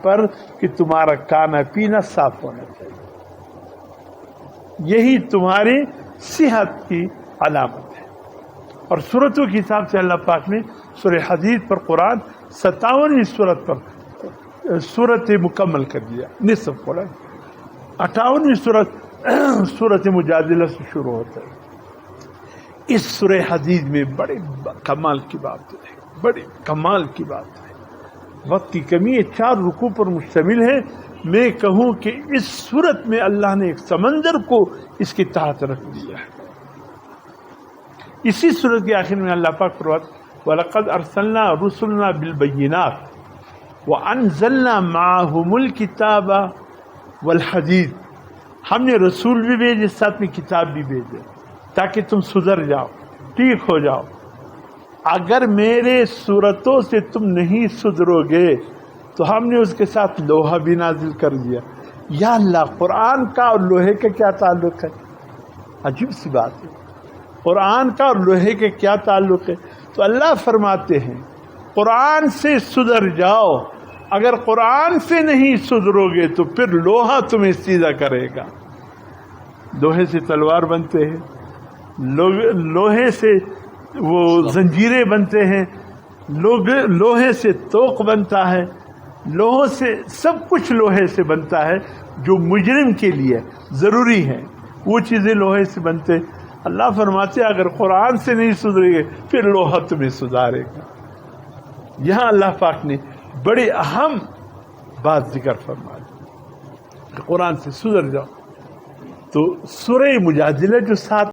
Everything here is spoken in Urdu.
پر کہ تمہارا کھانا پینا صاف ہونا چاہیے. یہی تمہاری صحت کی علامت ہے. اور سورتوں کے حساب سے اللہ پاک نے سورہ حدید پر قرآن 57ویں سورت پر سورت مکمل کر دیا. نصف قرآن 58ویں سورت مجادلہ سے شروع ہوتا ہے. اس سورہ حدید میں بڑے کمال کی بات ہے، بڑی کمال کی بات ہے. وقت کی کمی ہے، 4 رکوع پر مشتمل ہے. میں کہوں کہ اس سورت میں اللہ نے ایک سمندر کو اس کے تحت رکھ دیا ہے. اسی سورت کے آخر میں اللہ پاک فرماتا ہے وَلَقَدْ أَرْسَلْنَا رُسُلَنَا بِالْبَيِّنَاتِ وَأَنزَلْنَا مَعَهُمُ الْكِتَابَ وَالْحَدِيدَ. ہم نے رسول بھی بھیجے، ساتھ میں کتاب بھی بھیجے تاکہ تم سدھر جاؤ، ٹھیک ہو جاؤ. اگر میرے صورتوں سے تم نہیں سدھرو گے تو ہم نے اس کے ساتھ لوہا بھی نازل کر دیا. یا اللہ، قرآن کا اور لوہے کا کیا تعلق ہے؟ عجیب سی بات ہے. قرآن کا اور لوہے کے کیا تعلق ہے؟ تو اللہ فرماتے ہیں قرآن سے سدھر جاؤ. اگر قرآن سے نہیں سدھرو گے تو پھر لوہا تمہیں سیدھا کرے گا. لوہے سے تلوار بنتے ہیں، لوہے سے وہ زنجیریں بنتے ہیں، لوہے سے توق بنتا ہے، لوہے سے سب کچھ لوہے سے بنتا ہے جو مجرم کے لیے ضروری ہے. وہ چیزیں لوہے سے بنتے. اللہ فرماتے ہیں اگر قرآن سے نہیں سدھرے گے پھر لوہا تمہیں سدھارے گا. یہاں اللہ پاک نے بڑی اہم بات ذکر فرما دی کہ قرآن سے سدھر جاؤ. تو سورہ مجادلہ جو 7